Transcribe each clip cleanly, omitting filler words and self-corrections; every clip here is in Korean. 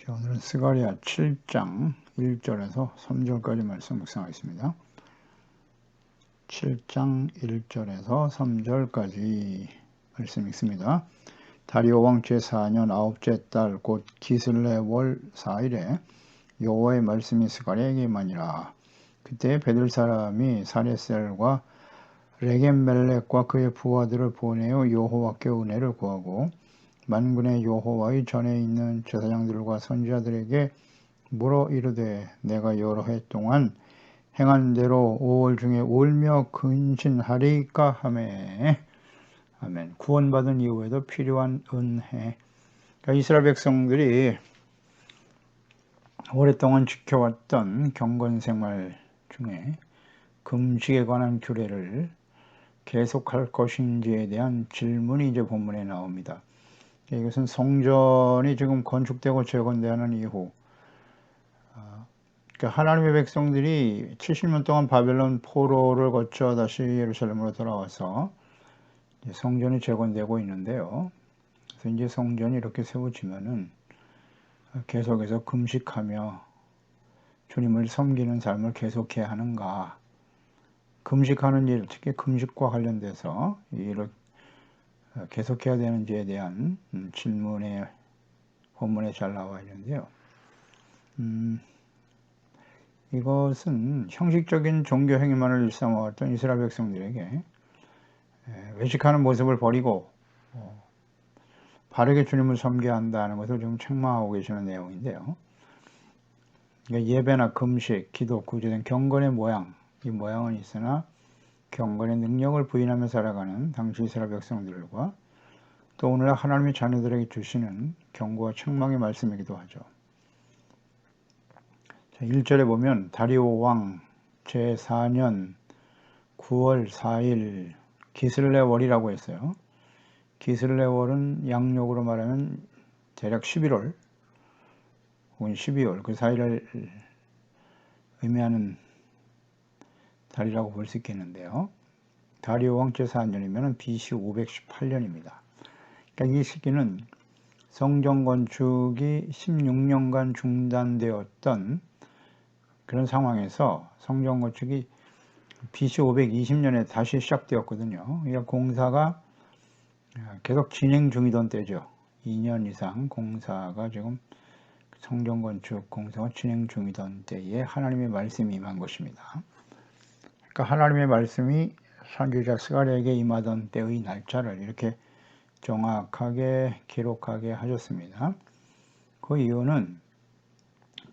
자, 오늘은 스가랴 7장 1절에서 3절까지 말씀 묵상하겠습니다. 7장 1절에서 3절까지 말씀 읽습니다. 다리오 왕 제4년 9째 달 곧 기슬레 월 4일에 여호와의 말씀이 스가랴에게 임하니라. 그때 베들 사람이 사레셀과 레겜멜렉과 그의 부하들을 보내어 여호와께 은혜를 구하고 만군의 여호와의 전에 있는 제사장들과 선지자들에게 물어 이르되 내가 여러 해 동안 행한 대로 5월 중에 울며 근신하리까 하매. 아멘. 구원받은 이후에도 필요한 은혜. 그러니까 이스라엘 백성들이 오랫동안 지켜왔던 경건생활 중에 금식에 관한 규례를 계속할 것인지에 대한 질문이 이제 본문에 나옵니다. 이것은 성전이 지금 건축되고 재건되는 이후, 그러니까 하나님의 백성들이 70년 동안 바벨론 포로를 거쳐 다시 예루살렘으로 돌아와서 성전이 재건되고 있는데요. 그래서 이제 성전이 이렇게 세워지면은 계속해서 금식하며 주님을 섬기는 삶을 계속해야 하는가? 금식하는 일, 특히 금식과 관련돼서 일을 계속해야 되는지에 대한 질문에 본문에 잘 나와 있는데요. 이것은 형식적인 종교 행위만을 일삼아왔던 이스라엘 백성들에게 외식하는 모습을 버리고 바르게 주님을 섬겨야 한다는 것을 지금 책망하고 계시는 내용인데요. 그러니까 예배나 금식, 기도, 구제된 경건의 모양, 이 모양은 있으나 경건의 능력을 부인하며 살아가는 당시 이스라엘 백성들과 또 오늘 하나님의 자녀들에게 주시는 경고와 책망의 말씀이기도 하죠. 자, 1절에 보면 다리오 왕 제4년 9월 4일 기슬레월이라고 했어요. 기슬레월은 양력으로 말하면 대략 11월 혹은 12월 그 사이를 의미하는 달이라고 볼 수 있겠는데요. 다리오 왕 제4년이면 BC 518년입니다. 그러니까 이 시기는 성전 건축이 16년간 중단되었던 그런 상황에서 성전 건축이 BC 520년에 다시 시작되었거든요. 그러니까 공사가 계속 진행 중이던 때죠. 2년 이상 공사가 지금 성전 건축 공사가 진행 중이던 때에 하나님의 말씀이 임한 것입니다. 그러니까 하나님의 말씀이 선지자 스가랴에게 임하던 때의 날짜를 이렇게 정확하게 기록하게 하셨습니다. 그 이유는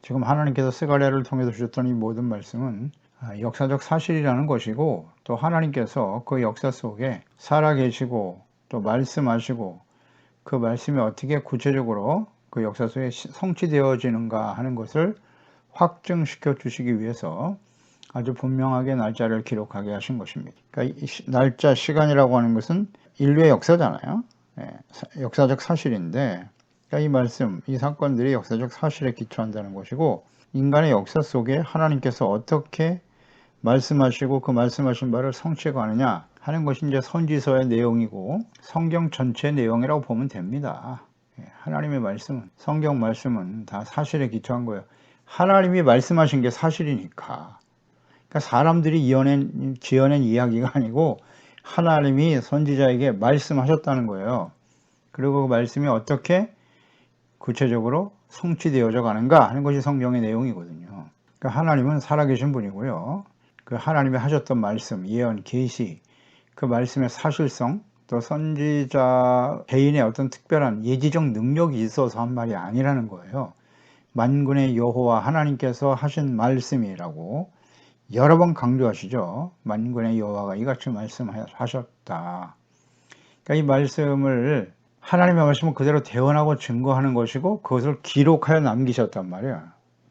지금 하나님께서 스가랴를 통해서 주셨던 이 모든 말씀은 역사적 사실이라는 것이고 또 하나님께서 그 역사 속에 살아계시고 또 말씀하시고 그 말씀이 어떻게 구체적으로 그 역사 속에 성취되어지는가 하는 것을 확증시켜 주시기 위해서 아주 분명하게 날짜를 기록하게 하신 것입니다. 그러니까 이 날짜 시간이라고 하는 것은 인류의 역사잖아요. 역사적 사실인데 그러니까 이 말씀, 이 사건들이 역사적 사실에 기초한다는 것이고 인간의 역사 속에 하나님께서 어떻게 말씀하시고 그 말씀하신 바를 성취하느냐 하는 것이 이제 선지서의 내용이고 성경 전체의 내용이라고 보면 됩니다. 하나님의 말씀은, 성경 말씀은 다 사실에 기초한 거예요. 하나님이 말씀하신 게 사실이니까. 그러니까 사람들이 지어낸 이야기가 아니고 하나님이 선지자에게 말씀하셨다는 거예요. 그리고 그 말씀이 어떻게 구체적으로 성취되어져 가는가 하는 것이 성경의 내용이거든요. 그러니까 하나님은 살아계신 분이고요. 그 하나님이 하셨던 말씀, 예언, 계시, 그 말씀의 사실성, 또 선지자 개인의 어떤 특별한 예지적 능력이 있어서 한 말이 아니라는 거예요. 만군의 여호와 하나님께서 하신 말씀이라고 여러 번 강조하시죠. 만군의 여호와가 이같이 말씀하셨다. 그러니까 이 말씀을 하나님의 말씀을 그대로 대언하고 증거하는 것이고 그것을 기록하여 남기셨단 말이에요.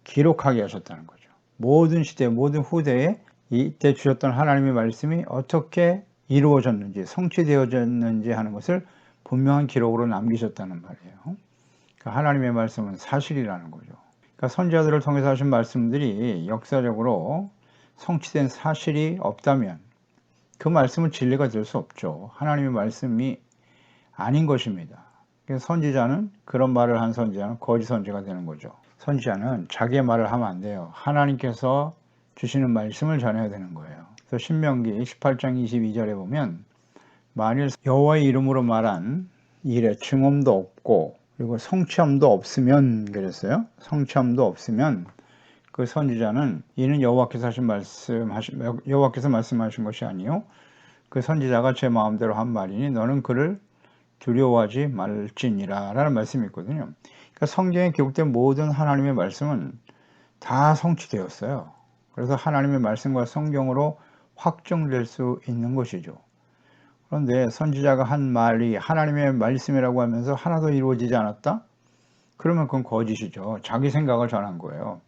기록하게 하셨다는 거죠. 모든 시대, 모든 후대에 이때 주셨던 하나님의 말씀이 어떻게 이루어졌는지, 성취되어졌는지 하는 것을 분명한 기록으로 남기셨다는 말이에요. 그러니까 하나님의 말씀은 사실이라는 거죠. 그러니까 선지자들을 통해서 하신 말씀들이 역사적으로 성취된 사실이 없다면 그 말씀은 진리가 될 수 없죠. 하나님의 말씀이 아닌 것입니다. 선지자는, 그런 말을 한 선지자는 거짓 선지가 되는 거죠. 선지자는 자기의 말을 하면 안 돼요. 하나님께서 주시는 말씀을 전해야 되는 거예요. 그래서 신명기 18장 22절에 보면 만일 여호와의 이름으로 말한 일에 증언도 없고 그리고 성취함도 없으면 그랬어요. 성취함도 없으면 그 선지자는 이는 여호와께서 말씀하신 것이 아니요 그 선지자가 제 마음대로 한 말이니 너는 그를 두려워하지 말지니라 라는 말씀이 있거든요. 그러니까 성경에 기록된 모든 하나님의 말씀은 다 성취되었어요. 그래서 하나님의 말씀과 성경으로 확정될 수 있는 것이죠. 그런데 선지자가 한 말이 하나님의 말씀이라고 하면서 하나도 이루어지지 않았다? 그러면 그건 거짓이죠. 자기 생각을 전한 거예요.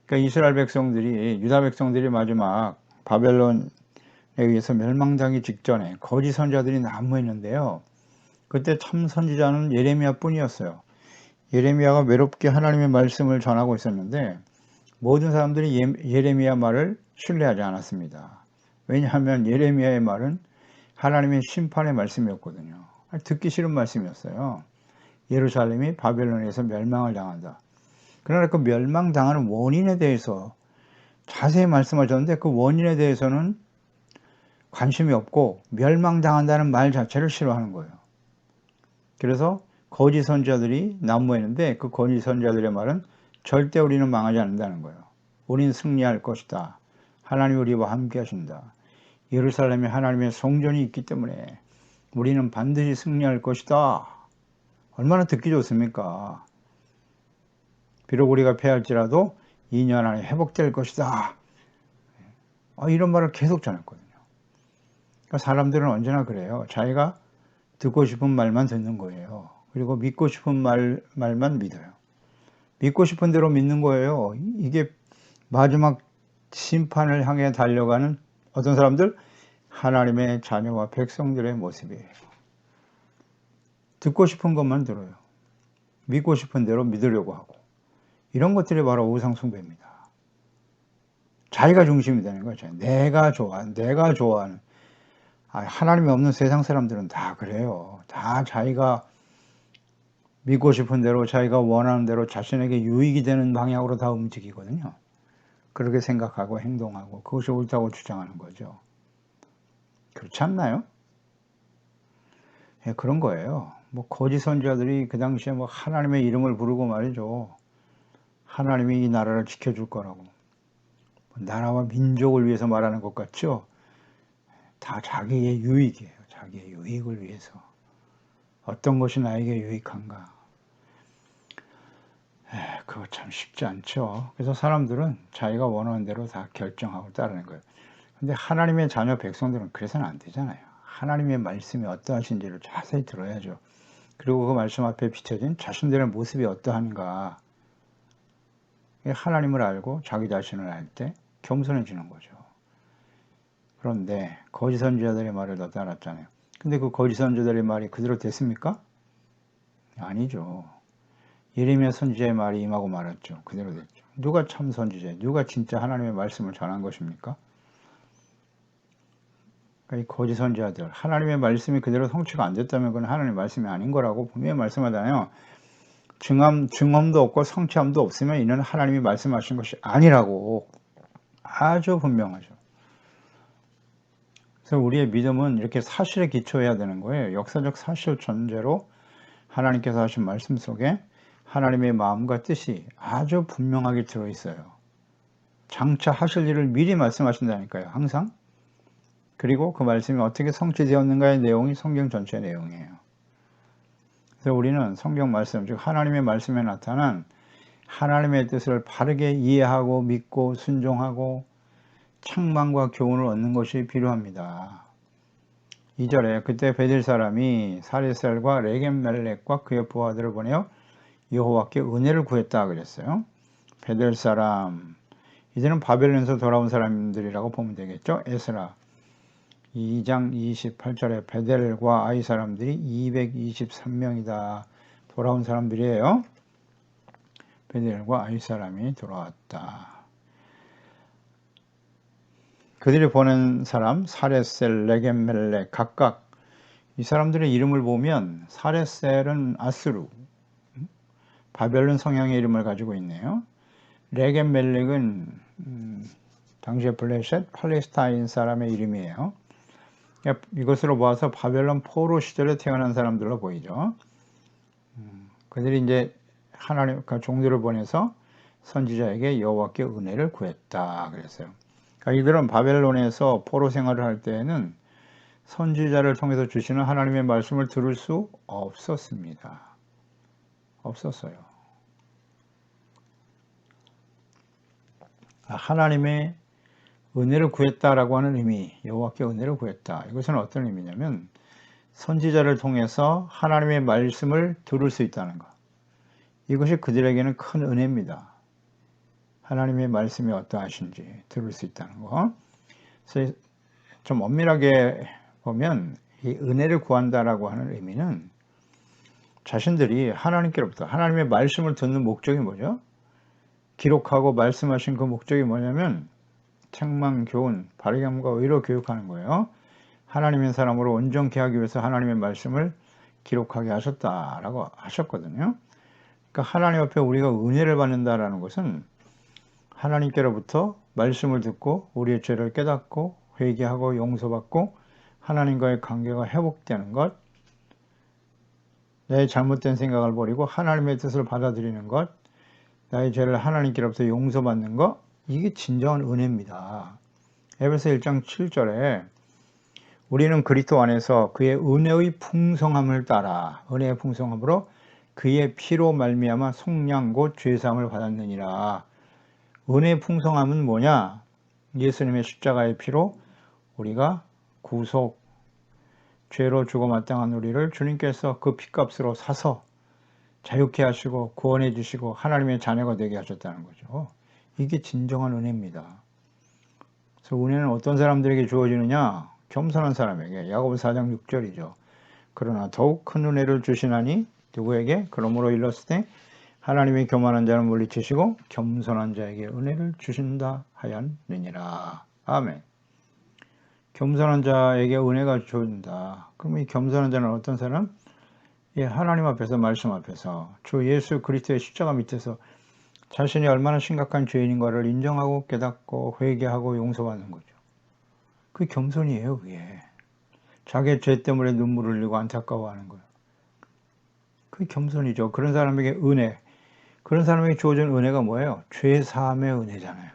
그러니까 이스라엘 백성들이, 유다 백성들이 마지막 바벨론에 의해서 멸망당하기 직전에 거짓 선지자들이 난무했는데요. 그때 참 선지자는 예레미야 뿐이었어요. 예레미야가 외롭게 하나님의 말씀을 전하고 있었는데 모든 사람들이 예레미야 말을 신뢰하지 않았습니다. 왜냐하면 예레미야의 말은 하나님의 심판의 말씀이었거든요. 듣기 싫은 말씀이었어요. 예루살렘이 바벨론에서 멸망을 당한다. 그러나 그 멸망당하는 원인에 대해서 자세히 말씀하셨는데 그 원인에 대해서는 관심이 없고 멸망당한다는 말 자체를 싫어하는 거예요. 그래서 거짓 선지자들이 난무했는데 그 거짓 선지자들의 말은 절대 우리는 망하지 않는다는 거예요. 우리는 승리할 것이다. 하나님 우리와 함께 하신다. 예루살렘에 하나님의 성전이 있기 때문에 우리는 반드시 승리할 것이다. 얼마나 듣기 좋습니까? 비록 우리가 패할지라도 2년 안에 회복될 것이다. 이런 말을 계속 전했거든요. 그러니까 사람들은 언제나 그래요. 자기가 듣고 싶은 말만 듣는 거예요. 그리고 믿고 싶은 말만 믿어요. 믿고 싶은 대로 믿는 거예요. 이게 마지막 심판을 향해 달려가는 어떤 사람들? 하나님의 자녀와 백성들의 모습이에요. 듣고 싶은 것만 들어요. 믿고 싶은 대로 믿으려고 하고. 이런 것들이 바로 우상숭배입니다. 자기가 중심이 되는 거죠. 내가 좋아하는. 하나님이 없는 세상 사람들은 다 그래요. 다 자기가 믿고 싶은 대로, 자기가 원하는 대로 자신에게 유익이 되는 방향으로 다 움직이거든요. 그렇게 생각하고 행동하고 그것이 옳다고 주장하는 거죠. 그렇지 않나요? 예, 그런 거예요. 거짓 선지자들이 그 당시에 하나님의 이름을 부르고 말이죠. 하나님이 이 나라를 지켜줄 거라고. 나라와 민족을 위해서 말하는 것 같죠? 다 자기의 유익이에요. 자기의 유익을 위해서. 어떤 것이 나에게 유익한가? 그거 참 쉽지 않죠. 그래서 사람들은 자기가 원하는 대로 다 결정하고 따르는 거예요. 근데 하나님의 자녀 백성들은 그래서는 안 되잖아요. 하나님의 말씀이 어떠하신지를 자세히 들어야죠. 그리고 그 말씀 앞에 비춰진 자신들의 모습이 어떠한가. 하나님을 알고 자기 자신을 알 때 겸손해지는 거죠. 그런데 거짓 선지자들의 말을 더 따랐잖아요. 근데 그 거짓 선지자들의 말이 그대로 됐습니까? 아니죠. 예레미야 선지자의 말이 임하고 말았죠. 그대로 됐죠. 누가 참 선지자예요? 누가 진짜 하나님의 말씀을 전한 것입니까? 이 거짓 선지자들, 하나님의 말씀이 그대로 성취가 안 됐다면 그건 하나님의 말씀이 아닌 거라고 분명히 말씀하잖아요. 증언도 없고 성취함도 없으면 이는 하나님이 말씀하신 것이 아니라고 아주 분명하죠. 그래서 우리의 믿음은 이렇게 사실에 기초해야 되는 거예요. 역사적 사실 전제로 하나님께서 하신 말씀 속에 하나님의 마음과 뜻이 아주 분명하게 들어있어요. 장차 하실 일을 미리 말씀하신다니까요. 항상. 그리고 그 말씀이 어떻게 성취되었는가의 내용이 성경 전체의 내용이에요. 그래서 우리는 성경 말씀, 즉 하나님의 말씀에 나타난 하나님의 뜻을 바르게 이해하고 믿고 순종하고 책망과 교훈을 얻는 것이 필요합니다. 2절에 그때 베델 사람이 사레셀과 레겜멜렉과 그의 부하들을 보내어 여호와께 은혜를 구했다 그랬어요. 베델 사람, 이제는 바벨론에서 돌아온 사람들이라고 보면 되겠죠. 에스라 2장 28절에 베델과 아이 사람들이 223명이다. 돌아온 사람들이에요. 베델과 아이 사람이 돌아왔다. 그들이 보낸 사람 사레셀, 레겜멜렉 각각 이 사람들의 이름을 보면 사레셀은 아스루, 바벨론 성향의 이름을 가지고 있네요. 레겐멜렉은 당시에 블레셋, 팔레스타인 사람의 이름이에요. 이것으로 보아서 바벨론 포로 시절에 태어난 사람들로 보이죠. 그들이 이제 하나님, 그러니까 종들을 보내서 선지자에게 여호와께 은혜를 구했다 그랬어요. 그러니까 이들은 바벨론에서 포로 생활을 할 때에는 선지자를 통해서 주시는 하나님의 말씀을 들을 수 없었습니다. 없었어요. 하나님의 은혜를 구했다라고 하는 의미, 여호와께 은혜를 구했다. 이것은 어떤 의미냐면 선지자를 통해서 하나님의 말씀을 들을 수 있다는 것. 이것이 그들에게는 큰 은혜입니다. 하나님의 말씀이 어떠하신지 들을 수 있다는 거. 그래서 좀 엄밀하게 보면 이 은혜를 구한다라고 하는 의미는 자신들이 하나님께로부터 하나님의 말씀을 듣는 목적이 뭐죠? 기록하고 말씀하신 그 목적이 뭐냐면 책망, 교훈, 바르게함과 의로 교육하는 거예요. 하나님의 사람으로 온전케 하기 위해서 하나님의 말씀을 기록하게 하셨다라고 하셨거든요. 그러니까 하나님 앞에 우리가 은혜를 받는다라는 것은 하나님께로부터 말씀을 듣고 우리의 죄를 깨닫고 회개하고 용서받고 하나님과의 관계가 회복되는 것, 내 잘못된 생각을 버리고 하나님의 뜻을 받아들이는 것, 나의 죄를 하나님께로부터 용서받는 것, 이게 진정한 은혜입니다. 에베소 1장 7절에 우리는 그리스도 안에서 그의 은혜의 풍성함을 따라 은혜의 풍성함으로 그의 피로 말미암아 속량 곧 죄사함을 받았느니라. 은혜의 풍성함은 뭐냐? 예수님의 십자가의 피로 우리가 구속, 죄로 죽어 마땅한 우리를 주님께서 그 피값으로 사서 자유케 하시고 구원해 주시고 하나님의 자녀가 되게 하셨다는 거죠. 이게 진정한 은혜입니다. 그래서 은혜는 어떤 사람들에게 주어지느냐? 겸손한 사람에게. 야고보 4장 6절이죠. 그러나 더욱 큰 은혜를 주시나니 누구에게? 그러므로 일렀을 때 하나님의 교만한 자는 물리치시고 겸손한 자에게 은혜를 주신다 하였느니라. 아멘. 겸손한 자에게 은혜가 주어진다. 그럼 이 겸손한 자는 어떤 사람? 하나님 앞에서 말씀 앞에서 주 예수 그리스도의 십자가 밑에서 자신이 얼마나 심각한 죄인인가를 인정하고 깨닫고 회개하고 용서받는 거죠. 그게 겸손이에요. 그게. 자기의 죄 때문에 눈물을 흘리고 안타까워하는 거예요. 그게 겸손이죠. 그런 사람에게 은혜, 그런 사람에게 주어진 은혜가 뭐예요? 죄 사함의 은혜잖아요.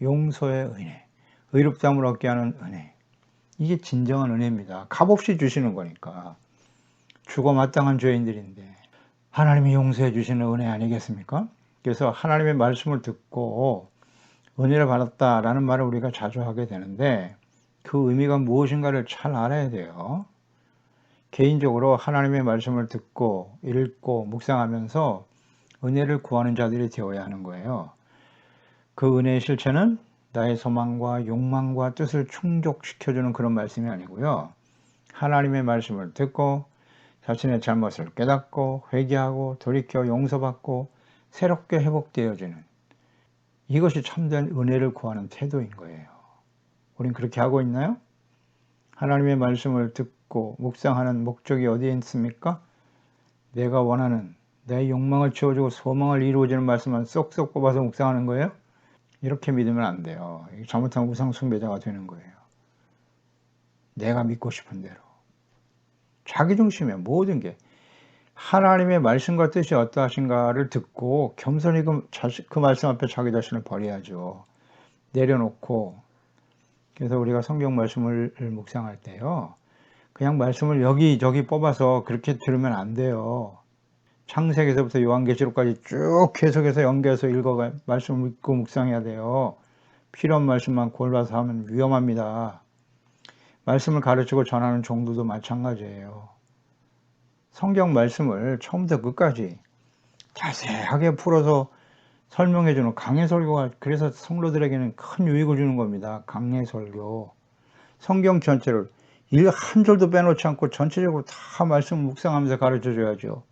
용서의 은혜, 의롭다함을 얻게 하는 은혜. 이게 진정한 은혜입니다. 값없이 주시는 거니까. 죽어 마땅한 죄인들인데 하나님이 용서해 주시는 은혜 아니겠습니까? 그래서 하나님의 말씀을 듣고 은혜를 받았다라는 말을 우리가 자주 하게 되는데 그 의미가 무엇인가를 잘 알아야 돼요. 개인적으로 하나님의 말씀을 듣고 읽고 묵상하면서 은혜를 구하는 자들이 되어야 하는 거예요. 그 은혜의 실체는 나의 소망과 욕망과 뜻을 충족시켜주는 그런 말씀이 아니고요. 하나님의 말씀을 듣고 자신의 잘못을 깨닫고 회개하고 돌이켜 용서받고 새롭게 회복되어지는 이것이 참된 은혜를 구하는 태도인 거예요. 우린 그렇게 하고 있나요? 하나님의 말씀을 듣고 묵상하는 목적이 어디에 있습니까? 내가 원하는 내 욕망을 채워주고 소망을 이루어지는 말씀만 쏙쏙 뽑아서 묵상하는 거예요? 이렇게 믿으면 안 돼요. 잘못하면 우상 숭배자가 되는 거예요. 내가 믿고 싶은 대로. 자기중심이야. 모든 게. 하나님의 말씀과 뜻이 어떠하신가를 듣고 겸손히 그 말씀 앞에 자기 자신을 버려야죠. 내려놓고. 그래서 우리가 성경 말씀을 묵상할 때요. 그냥 말씀을 여기저기 뽑아서 그렇게 들으면 안 돼요. 창세기에서부터 요한계시록까지 쭉 계속해서 연결해서 읽어가 말씀을 읽고 묵상해야 돼요. 필요한 말씀만 골라서 하면 위험합니다. 말씀을 가르치고 전하는 종들도 마찬가지예요. 성경 말씀을 처음부터 끝까지 자세하게 풀어서 설명해주는 강해설교가 그래서 성도들에게는 큰 유익을 주는 겁니다. 강해설교. 성경 전체를 한 줄도 빼놓지 않고 전체적으로 다 말씀 묵상하면서 가르쳐줘야죠.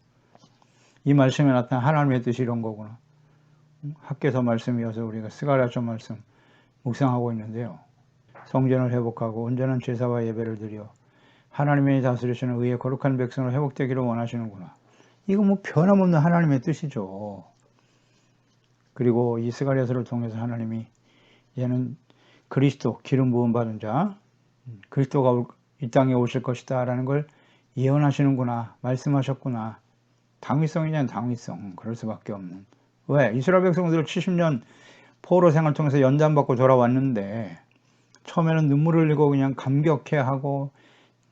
이 말씀에 나타난 하나님의 뜻이 이런 거구나. 학개서 말씀이어서 우리가 스가랴서 말씀 묵상하고 있는데요. 성전을 회복하고 온전한 제사와 예배를 드려 하나님의 다스리시는 의의 거룩한 백성으로 회복되기를 원하시는구나. 이거 뭐 변함없는 하나님의 뜻이죠. 그리고 이 스가랴서를 통해서 하나님이 얘는 그리스도 기름 부음 받은 자, 그리스도가 이 땅에 오실 것이다 라는 걸 예언하시는구나, 말씀하셨구나. 당위성이냐 당위성, 그럴 수밖에 없는. 왜? 이스라엘 백성들 70년 포로 생활 통해서 연단받고 돌아왔는데 처음에는 눈물을 흘리고 그냥 감격해하고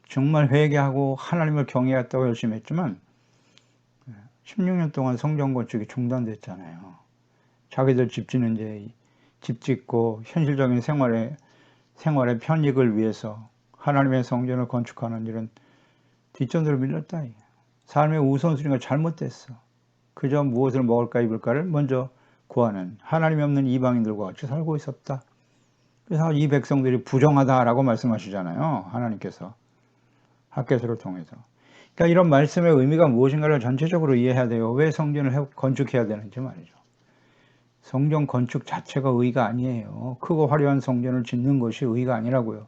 정말 회개하고 하나님을 경외했다고 열심히 했지만 16년 동안 성전 건축이 중단됐잖아요. 자기들 집 짓는 이제 집 짓고 현실적인 생활의 편익을 위해서 하나님의 성전을 건축하는 일은 뒷전으로 밀렸다. 삶의 우선순위가 잘못됐어. 그저 무엇을 먹을까 입을까를 먼저 구하는 하나님이 없는 이방인들과 같이 살고 있었다. 그래서 이 백성들이 부정하다라고 말씀하시잖아요. 하나님께서 학개서를 통해서. 그러니까 이런 말씀의 의미가 무엇인가를 전체적으로 이해해야 돼요. 왜 성전을 건축해야 되는지 말이죠. 성전 건축 자체가 의가 아니에요. 크고 화려한 성전을 짓는 것이 의가 아니라고요.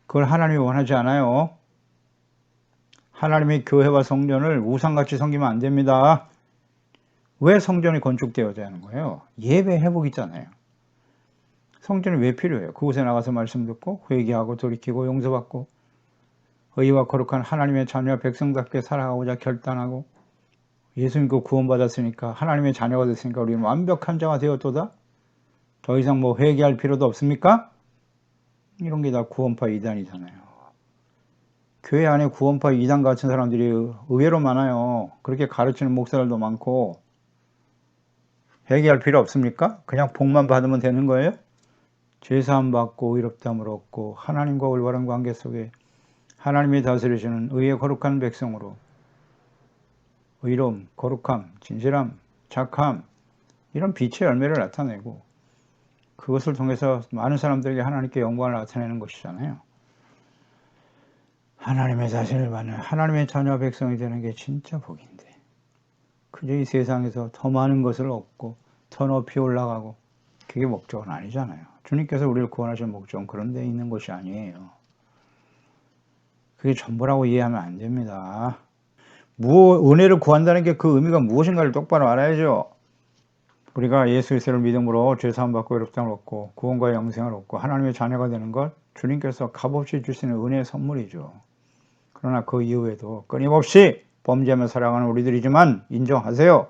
그걸 하나님이 원하지 않아요. 하나님의 교회와 성전을 우상같이 섬기면 안 됩니다. 왜 성전이 건축되어야 하는 거예요? 예배 회복 있잖아요. 성전이 왜 필요해요? 그곳에 나가서 말씀 듣고 회개하고 돌이키고 용서받고 의와 거룩한 하나님의 자녀 백성답게 살아가고자 결단하고 예수 믿고 구원받았으니까 하나님의 자녀가 됐으니까 우리는 완벽한 자가 되었도다. 더 이상 뭐 회개할 필요도 없습니까? 이런 게 다 구원파 이단이잖아요. 교회 안에 구원파 이단 같은 사람들이 의외로 많아요. 그렇게 가르치는 목사들도 많고. 회개할 필요 없습니까? 그냥 복만 받으면 되는 거예요? 제사함 받고 의롭다함을 얻고 하나님과 올바른 관계 속에 하나님이 다스리시는 의의 거룩한 백성으로 의로움, 거룩함, 진실함, 착함 이런 빛의 열매를 나타내고 그것을 통해서 많은 사람들에게 하나님께 영광을 나타내는 것이잖아요. 하나님의 자신을 받는 하나님의 자녀 백성이 되는 게 진짜 복인데 그저 이 세상에서 더 많은 것을 얻고 더 높이 올라가고 그게 목적은 아니잖아요. 주님께서 우리를 구원하신 목적은 그런 데 있는 것이 아니에요. 그게 전부라고 이해하면 안 됩니다. 은혜를 구한다는 게 그 의미가 무엇인가를 똑바로 알아야죠. 우리가 예수 그리스도를 믿음으로 죄사함 받고 의롭다함을 얻고 구원과 영생을 얻고 하나님의 자녀가 되는 것 주님께서 값없이 주시는 은혜의 선물이죠. 그러나 그 이후에도 끊임없이 범죄하며 살아가는 우리들이지만 인정하세요.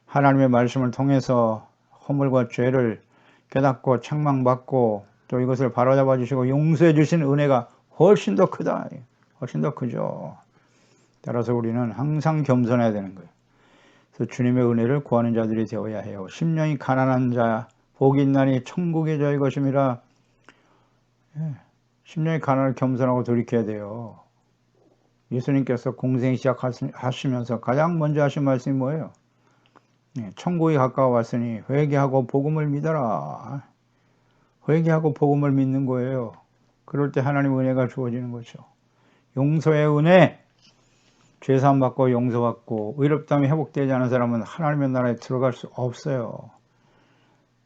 하나님의 말씀을 통해서 허물과 죄를 깨닫고 책망받고 또 이것을 바로잡아 주시고 용서해 주신 은혜가 훨씬 더 크다. 훨씬 더 크죠. 따라서 우리는 항상 겸손해야 되는 거예요. 그래서 주님의 은혜를 구하는 자들이 되어야 해요. 심령이 가난한 자 복이 있나니 천국의 자의 것임이라. 심령이 가난을 겸손하고 돌이켜야 돼요. 예수님께서 공생 시작하시면서 가장 먼저 하신 말씀이 뭐예요? 천국이 가까워 왔으니 회개하고 복음을 믿어라. 회개하고 복음을 믿는 거예요. 그럴 때 하나님 은혜가 주어지는 거죠. 용서의 은혜, 죄사함 받고 용서받고 의롭다함이 회복되지 않은 사람은 하나님의 나라에 들어갈 수 없어요.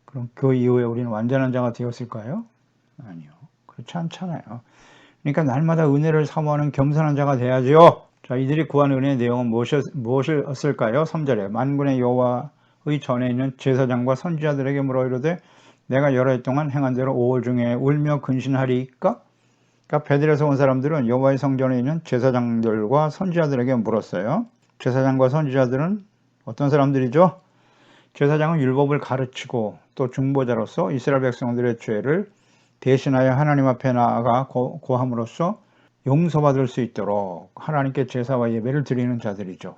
그럼 그 이후에 우리는 완전한 자가 되었을까요? 아니요. 그렇지 않잖아요. 그러니까 날마다 은혜를 사모하는 겸손한 자가 돼야죠. 자, 이들이 구한 은혜의 내용은 무엇이었을까요? 3절에 만군의 여호와의 전에 있는 제사장과 선지자들에게 물어 이르되 내가 여러 해 동안 행한 대로 5월 중에 울며 근신하리이까? 그러니까 베들에서 온 사람들은 여호와의 성전에 있는 제사장들과 선지자들에게 물었어요. 제사장과 선지자들은 어떤 사람들이죠? 제사장은 율법을 가르치고 또 중보자로서 이스라엘 백성들의 죄를 대신하여 하나님 앞에 나아가 고함으로써 용서받을 수 있도록 하나님께 제사와 예배를 드리는 자들이죠.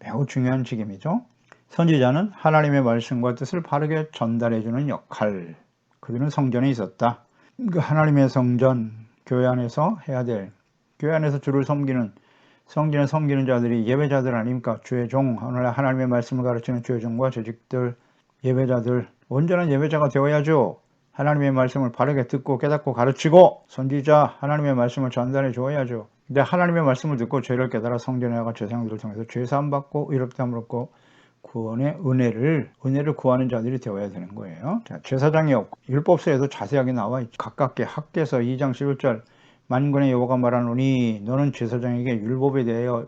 매우 중요한 직임이죠. 선지자는 하나님의 말씀과 뜻을 바르게 전달해주는 역할. 그들은 성전에 있었다. 그 하나님의 성전, 교회 안에서 해야 될, 교회 안에서 주를 섬기는, 성전에 섬기는 자들이 예배자들 아닙니까? 주의 종, 하나님의 말씀을 가르치는 주의 종과 조직들, 예배자들, 온전한 예배자가 되어야죠. 하나님의 말씀을 바르게 듣고 깨닫고 가르치고 선지자 하나님의 말씀을 전달해 주어야죠. 근데 하나님의 말씀을 듣고 죄를 깨달아 성전에 나가 제사장들을 통해서 죄사함 받고 의롭다함을 얻고 구원의 은혜를 구하는 자들이 되어야 되는 거예요. 자, 제사장이 없고 율법서에도 자세하게 나와 있죠. 가깝게 학개서 2장 11절 만군의 여호와가 말하노니 너는 제사장에게 율법에 대하여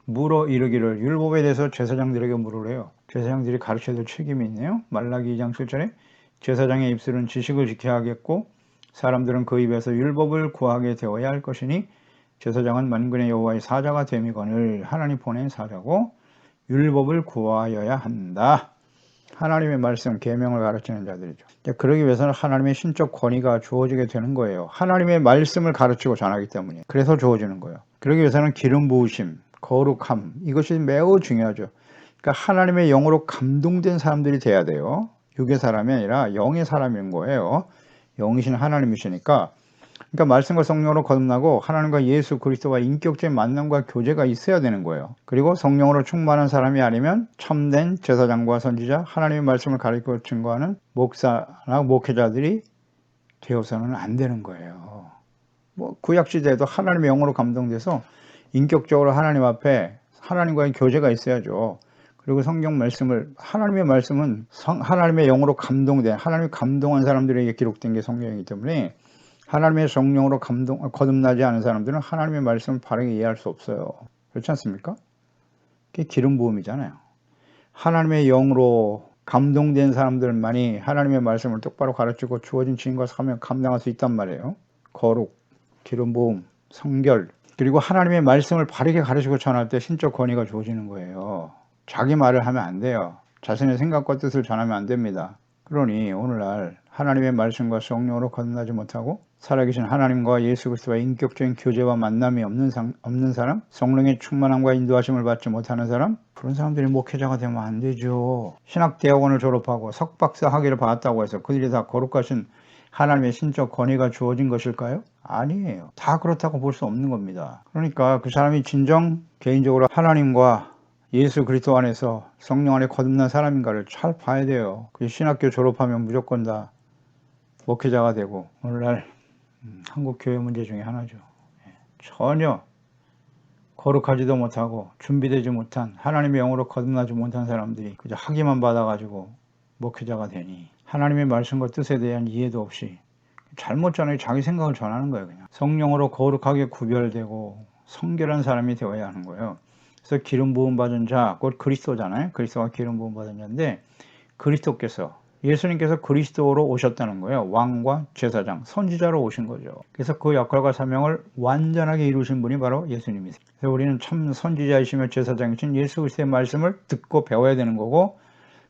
물어 이르기를. 율법에 대해서 제사장들에게 물으래요. 제사장들이 가르쳐야 될 책임이 있네요. 말라기 2장 7절에 제사장의 입술은 지식을 지켜야 하겠고 사람들은 그 입에서 율법을 구하게 되어야 할 것이니 제사장은 만군의 여호와의 사자가 됨이거늘. 하나님 보낸 사자고 율법을 구하여야 한다. 하나님의 말씀, 계명을 가르치는 자들이죠. 그러기 위해서는 하나님의 신적 권위가 주어지게 되는 거예요. 하나님의 말씀을 가르치고 전하기 때문에. 그래서 주어지는 거예요. 그러기 위해서는 기름 부으심, 거룩함, 이것이 매우 중요하죠. 그러니까 하나님의 영으로 감동된 사람들이 돼야 돼요. 육의 사람이 아니라 영의 사람인 거예요. 영이신 하나님이시니까. 그러니까 말씀과 성령으로 거듭나고 하나님과 예수 그리스도와 인격적인 만남과 교제가 있어야 되는 거예요. 그리고 성령으로 충만한 사람이 아니면 참된 제사장과 선지자, 하나님의 말씀을 가르쳐 증거하는 목사나 목회자들이 되어서는 안 되는 거예요. 뭐 구약시대에도 하나님의 영으로 감동돼서 인격적으로 하나님 앞에 하나님과의 교제가 있어야죠. 그리고 성경 말씀을, 하나님의 말씀은 하나님의 영으로 감동된, 하나님이 감동한 사람들에게 기록된 게 성경이기 때문에 하나님의 성령으로 거듭나지 않은 사람들은 하나님의 말씀을 바르게 이해할 수 없어요. 그렇지 않습니까? 그게 기름 부음이잖아요. 하나님의 영으로 감동된 사람들만이 하나님의 말씀을 똑바로 가르치고 주어진 책임과 사명을 감당할 수 있단 말이에요. 거룩, 기름 부음, 성결, 그리고 하나님의 말씀을 바르게 가르치고 전할 때 신적 권위가 주어지는 거예요. 자기 말을 하면 안 돼요. 자신의 생각과 뜻을 전하면 안 됩니다. 그러니 오늘날 하나님의 말씀과 성령으로 거듭나지 못하고 살아계신 하나님과 예수 그리스도와 인격적인 교제와 만남이 없는 사람, 성령의 충만함과 인도하심을 받지 못하는 사람, 그런 사람들이 목회자가 되면 안 되죠. 신학대학원을 졸업하고 석박사 학위를 받았다고 해서 그들이 다 거룩하신 하나님의 신적 권위가 주어진 것일까요? 아니에요. 다 그렇다고 볼 수 없는 겁니다. 그러니까 그 사람이 진정 개인적으로 하나님과 예수 그리스도 안에서 성령 안에 거듭난 사람인가를 잘 봐야 돼요. 그 신학교 졸업하면 무조건 다 목회자가 되고, 오늘날 한국 교회 문제 중에 하나죠. 전혀 거룩하지도 못하고 준비되지 못한, 하나님의 영으로 거듭나지 못한 사람들이 그저 학위만 받아가지고 목회자가 되니 하나님의 말씀과 뜻에 대한 이해도 없이 잘못 전해 자기 생각을 전하는 거예요. 그냥 성령으로 거룩하게 구별되고 성결한 사람이 되어야 하는 거예요. 그래서 기름 부음 받은 자, 곧 그리스도잖아요. 그리스도가 기름 부음 받은 자인데, 그리스도께서, 예수님께서 그리스도로 오셨다는 거예요. 왕과 제사장, 선지자로 오신 거죠. 그래서 그 역할과 사명을 완전하게 이루신 분이 바로 예수님이세요. 그래서 우리는 참 선지자이시며 제사장이신 예수 그리스도의 말씀을 듣고 배워야 되는 거고,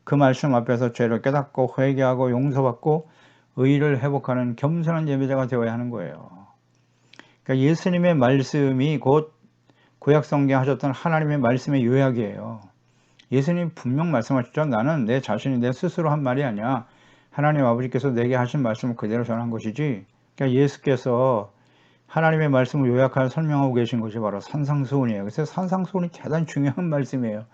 그 말씀 앞에서 죄를 깨닫고 회개하고 용서받고 의를 회복하는 겸손한 예배자가 되어야 하는 거예요. 그러니까 예수님의 말씀이 곧 구약 성경에 하셨던 하나님의 말씀의 요약이에요. 예수님 분명 말씀하셨죠. 나는 내 자신이 내 스스로 한 말이 아니야. 하나님 아버지께서 내게 하신 말씀을 그대로 전한 것이지. 그러니까 예수께서 하나님의 말씀을 요약하여 설명하고 계신 것이 바로 산상수훈이에요. 그래서 산상수훈이 대단히 중요한 말씀이에요.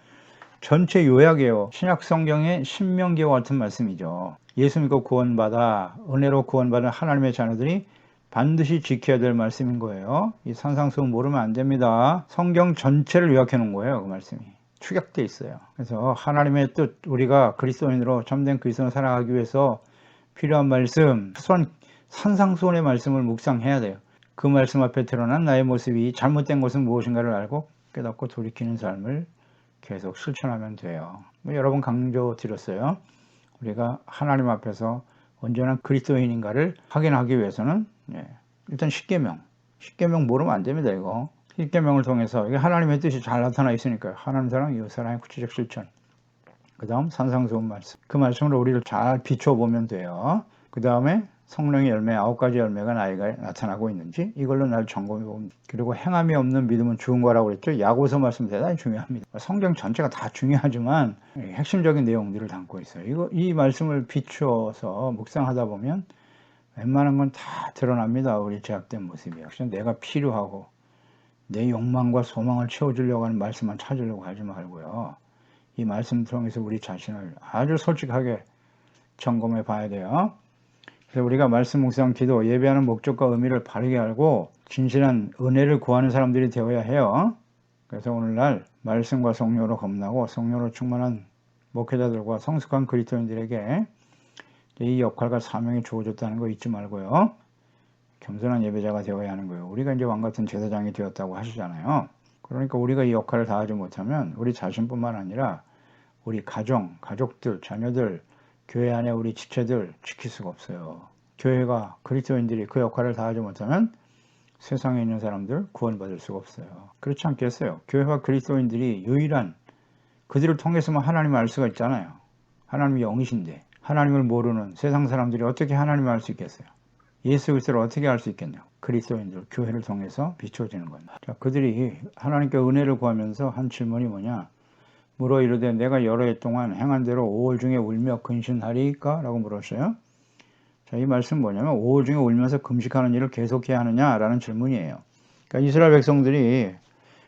전체 요약이에요. 신약 성경의 신명기와 같은 말씀이죠. 예수 믿고 구원받아 은혜로 구원받은 하나님의 자녀들이 반드시 지켜야 될 말씀인 거예요. 이 산상수훈 모르면 안 됩니다. 성경 전체를 요약해 놓은 거예요. 그 말씀이 축약돼 있어요. 그래서 하나님의 뜻, 우리가 그리스도인으로 참된 그리스도인으로 살아가기 위해서 필요한 말씀, 최소한 산상수훈의 말씀을 묵상해야 돼요. 그 말씀 앞에 드러난 나의 모습이 잘못된 것은 무엇인가를 알고 깨닫고 돌이키는 삶을 계속 실천하면 돼요. 여러 번 강조드렸어요. 우리가 하나님 앞에서 온전한 그리스도인인가를 확인하기 위해서는 일단 십계명 모르면 안 됩니다. 이거 십계명을 통해서 이게 하나님의 뜻이 잘 나타나 있으니까요. 하나님 사랑, 이웃 사랑의 구체적 실천. 그 다음 산상수훈 말씀. 그 말씀으로 우리를 잘 비춰보면 돼요. 그 다음에 성령의 열매, 9가지 열매가 나에게 나타나고 있는지 이걸로 날 점검해 봅니다. 그리고 행함이 없는 믿음은 죽은 거라고 그랬죠. 야고서 말씀 대단히 중요합니다. 성경 전체가 다 중요하지만 핵심적인 내용들을 담고 있어요. 이 말씀을 비추어서 묵상하다 보면 웬만한 건 다 드러납니다. 우리 죄악된 모습이요. 그래서 내가 필요하고 내 욕망과 소망을 채워주려고 하는 말씀만 찾으려고 하지 말고요. 이 말씀 통해서 우리 자신을 아주 솔직하게 점검해 봐야 돼요. 그래서 우리가 말씀 묵상 기도 예배하는 목적과 의미를 바르게 알고 진실한 은혜를 구하는 사람들이 되어야 해요. 그래서 오늘날 말씀과 성령으로 겁나고 성령으로 충만한 목회자들과 성숙한 그리스도인들에게 이 역할과 사명이 주어졌다는 거 잊지 말고요. 겸손한 예배자가 되어야 하는 거예요. 우리가 이제 왕같은 제사장이 되었다고 하시잖아요. 그러니까 우리가 이 역할을 다하지 못하면 우리 자신뿐만 아니라 우리 가정, 가족들, 자녀들, 교회 안에 우리 지체들 지킬 수가 없어요. 교회가 그리스도인들이 그 역할을 다하지 못하면 세상에 있는 사람들 구원받을 수가 없어요. 그렇지 않겠어요? 교회와 그리스도인들이 유일한 그들을 통해서만 하나님을 알 수가 있잖아요. 하나님이 영이신데 하나님을 모르는 세상 사람들이 어떻게 하나님을 알 수 있겠어요? 예수 그리스도를 어떻게 알 수 있겠냐? 그리스도인들 교회를 통해서 비춰지는 겁니다. 자, 그들이 하나님께 은혜를 구하면서 한 질문이 뭐냐? 물어 이르되 내가 여러 해 동안 행한 대로 5월 중에 울며 근신하리까? 라고 물었어요. 자, 이 말씀 뭐냐면 5월 중에 울면서 금식하는 일을 계속해야 하느냐라는 질문이에요. 그러니까 이스라엘 백성들이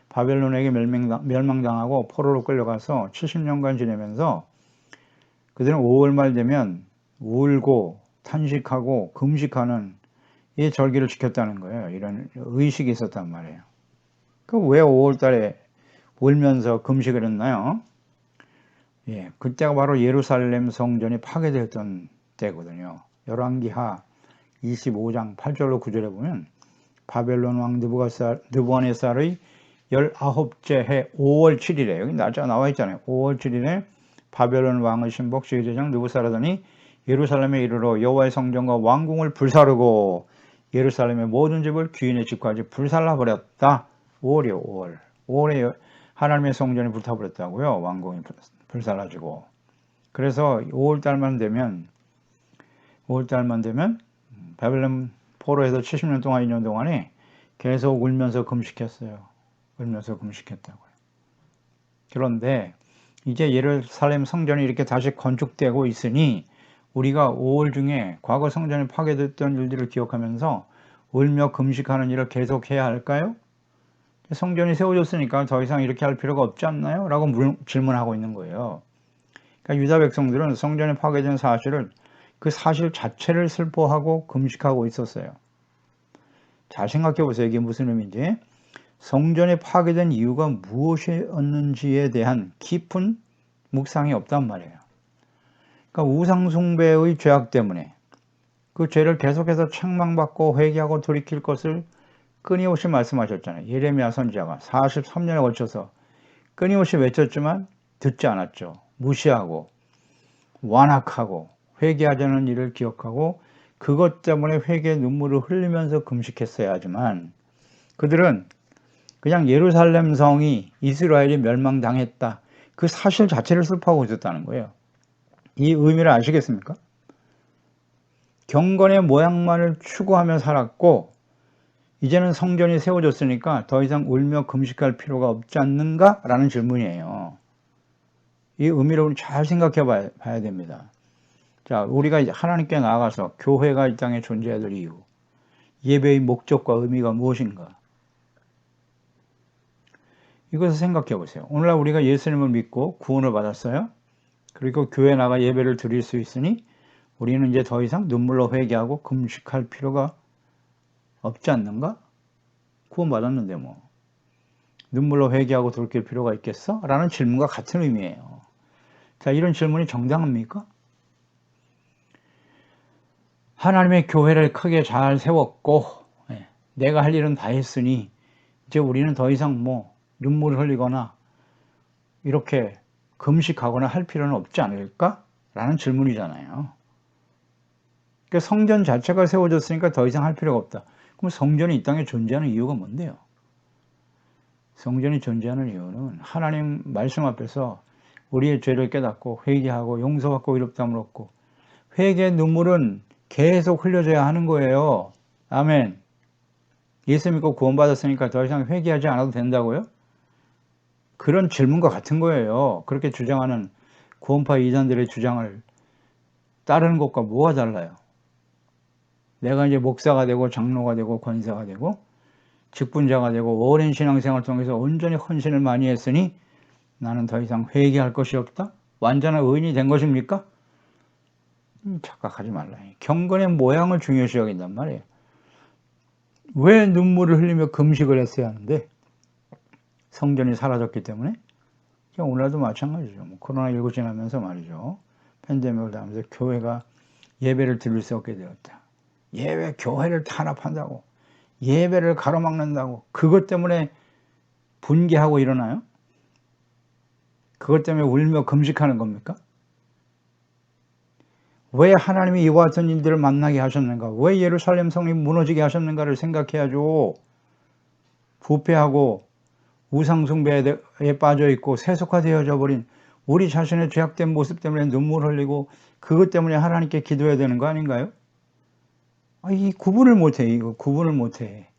바벨론에게 멸망당하고 포로로 끌려가서 70년간 지내면서 그들은 5월 말 되면 울고 탄식하고 금식하는 이 절기를 지켰다는 거예요. 이런 의식이 있었단 말이에요. 왜 5월 달에 울면서 금식을 했나요? 예, 그때가 바로 예루살렘 성전이 파괴되었던 때거든요. 열왕기하 25장 8절로 9절에 보면 바벨론 왕 느부갓네살의 19째 해 5월 7일에 여기 날짜가 나와 있잖아요. 5월 7일에 바벨론 왕의 신복 제사장 느부갓네살이 예루살렘에 이르러 여호와의 성전과 왕궁을 불사르고 예루살렘의 모든 집을 귀인의 집까지 불살라 버렸다. 5월이요, 5월. 5월에 하나님의 성전이 불타버렸다고요. 왕궁이 불살라지고. 그래서 5월 달만 되면 바벨론 포로에서 70년 동안 2년 동안에 계속 울면서 금식했어요. 울면서 금식했다고요. 그런데 이제 예루살렘 성전이 이렇게 다시 건축되고 있으니 우리가 5월 중에 과거 성전이 파괴됐던 일들을 기억하면서 울며 금식하는 일을 계속해야 할까요? 성전이 세워졌으니까 더 이상 이렇게 할 필요가 없지 않나요? 라고 질문하고 있는 거예요. 그러니까 유다 백성들은 성전이 파괴된 사실을 그 사실 자체를 슬퍼하고 금식하고 있었어요. 잘 생각해 보세요. 이게 무슨 의미인지. 성전이 파괴된 이유가 무엇이었는지에 대한 깊은 묵상이 없단 말이에요. 그러니까 우상숭배의 죄악 때문에 그 죄를 계속해서 책망받고 회개하고 돌이킬 것을 끊임없이 말씀하셨잖아요. 예레미야 선지자가 43년에 걸쳐서 끊임없이 외쳤지만 듣지 않았죠. 무시하고 완악하고 회개하자는 일을 기억하고 그것 때문에 회개의 눈물을 흘리면서 금식했어야 하지만 그들은 그냥 예루살렘 성이 이스라엘이 멸망당했다. 그 사실 자체를 슬퍼하고 있었다는 거예요. 이 의미를 아시겠습니까? 경건의 모양만을 추구하며 살았고 이제는 성전이 세워졌으니까 더 이상 울며 금식할 필요가 없지 않는가? 라는 질문이에요. 이 의미를 잘 생각해 봐야 됩니다. 자, 우리가 이제 하나님께 나아가서 교회가 이 땅에 존재해야 될 이유, 예배의 목적과 의미가 무엇인가? 이것을 생각해 보세요. 오늘날 우리가 예수님을 믿고 구원을 받았어요. 그리고 교회에 나가 예배를 드릴 수 있으니 우리는 이제 더 이상 눈물로 회개하고 금식할 필요가 없지 않는가? 구원받았는데 뭐 눈물로 회개하고 돌이킬 필요가 있겠어? 라는 질문과 같은 의미예요. 자, 이런 질문이 정당합니까? 하나님의 교회를 크게 잘 세웠고 내가 할 일은 다 했으니 이제 우리는 더 이상 뭐 눈물을 흘리거나 이렇게 금식하거나 할 필요는 없지 않을까? 라는 질문이잖아요. 그러니까 성전 자체가 세워졌으니까 더 이상 할 필요가 없다. 그럼 성전이 이 땅에 존재하는 이유가 뭔데요? 성전이 존재하는 이유는 하나님 말씀 앞에서 우리의 죄를 깨닫고 회개하고 용서받고 의롭다함을 얻고 회개의 눈물은 계속 흘려져야 하는 거예요. 아멘. 예수 믿고 구원받았으니까 더 이상 회개하지 않아도 된다고요? 그런 질문과 같은 거예요. 그렇게 주장하는 구원파 이단들의 주장을 따르는 것과 뭐가 달라요? 내가 이제 목사가 되고 장로가 되고 권사가 되고 직분자가 되고 오랜 신앙생활을 통해서 온전히 헌신을 많이 했으니 나는 더 이상 회개할 것이 없다? 완전한 의인이 된 것입니까? 착각하지 말라. 경건의 모양을 중요시 여긴단 말이에요. 왜 눈물을 흘리며 금식을 했어야 하는데? 성전이 사라졌기 때문에? 오늘날도 마찬가지죠. 코로나19 지나면서 말이죠. 팬데믹을 당하면서 교회가 예배를 드릴 수 없게 되었다. 예배 교회를 탄압한다고, 예배를 가로막는다고, 그것 때문에 분개하고 일어나요? 그것 때문에 울며 금식하는 겁니까? 왜 하나님이 이와 같은 일들을 만나게 하셨는가? 왜 예루살렘 성이 무너지게 하셨는가를 생각해야죠. 부패하고 우상숭배에 빠져있고 세속화되어져 버린 우리 자신의 죄악된 모습 때문에 눈물 흘리고 그것 때문에 하나님께 기도해야 되는 거 아닌가요? 이 구분을 못해. 이거 구분을 못해.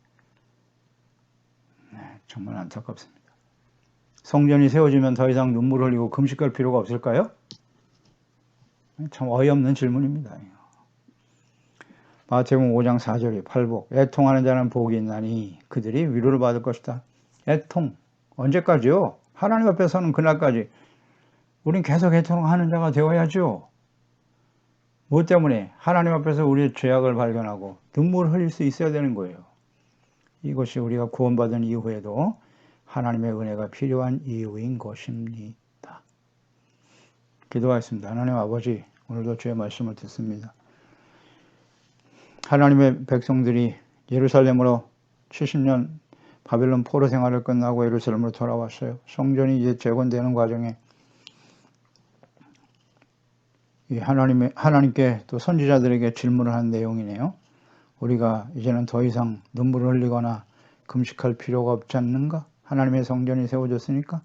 네, 정말 안타깝습니다. 성전이 세워지면 더 이상 눈물 흘리고 금식할 필요가 없을까요? 참 어이없는 질문입니다. 마태복음 5장 4절에 팔복, 애통하는 자는 복이 있나니 그들이 위로를 받을 것이다. 애통, 언제까지요? 하나님 앞에 서는 그날까지 우린 계속 애통하는 자가 되어야죠. 무엇 때문에? 하나님 앞에서 우리의 죄악을 발견하고 눈물을 흘릴 수 있어야 되는 거예요. 이것이 우리가 구원받은 이후에도 하나님의 은혜가 필요한 이유인 것입니다. 기도하겠습니다. 하나님 아버지, 오늘도 주의 말씀을 듣습니다. 하나님의 백성들이 예루살렘으로 70년 바벨론 포로 생활을 끝나고 예루살렘으로 돌아왔어요. 성전이 이제 재건되는 과정에 하나님께 또 선지자들에게 질문을 한 내용이네요. 우리가 이제는 더 이상 눈물을 흘리거나 금식할 필요가 없지 않는가? 하나님의 성전이 세워졌으니까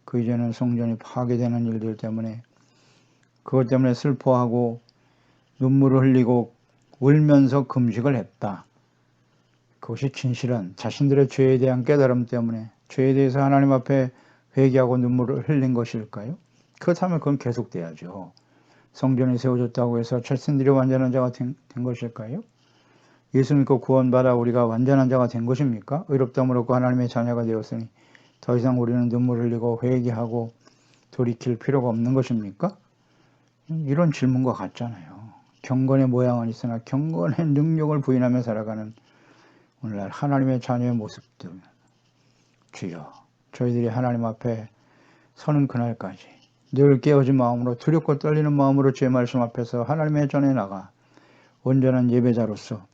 그 이제는 성전이 파괴되는 일들 때문에 그것 때문에 슬퍼하고 눈물을 흘리고 울면서 금식을 했다. 그것이 진실한 자신들의 죄에 대한 깨달음 때문에 죄에 대해서 하나님 앞에 회개하고 눈물을 흘린 것일까요? 그렇다면 그건 계속돼야죠. 성전이 세워졌다고 해서 자신들이 완전한 자가 된 것일까요? 예수 믿고 구원받아 우리가 완전한 자가 된 것입니까? 의롭다함을 얻고 하나님의 자녀가 되었으니 더 이상 우리는 눈물 흘리고 회개하고 돌이킬 필요가 없는 것입니까? 이런 질문과 같잖아요. 경건의 모양은 있으나 경건의 능력을 부인하며 살아가는 오늘날 하나님의 자녀의 모습들. 주여, 저희들이 하나님 앞에 서는 그날까지 늘 깨어진 마음으로 두렵고 떨리는 마음으로 주의 말씀 앞에서 하나님의 전에 나가 온전한 예배자로서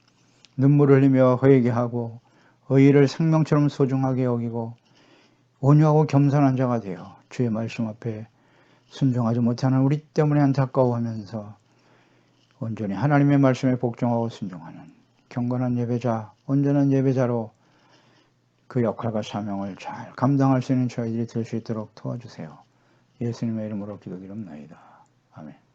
눈물을 흘리며 회개하고 의의를 생명처럼 소중하게 여기고 온유하고 겸손한 자가 되어 주의 말씀 앞에 순종하지 못하는 우리 때문에 안타까워하면서 온전히 하나님의 말씀에 복종하고 순종하는 경건한 예배자, 온전한 예배자로 그 역할과 사명을 잘 감당할 수 있는 저희들이 될 수 있도록 도와주세요. 예수님의 이름으로 기도드립니다. 아멘.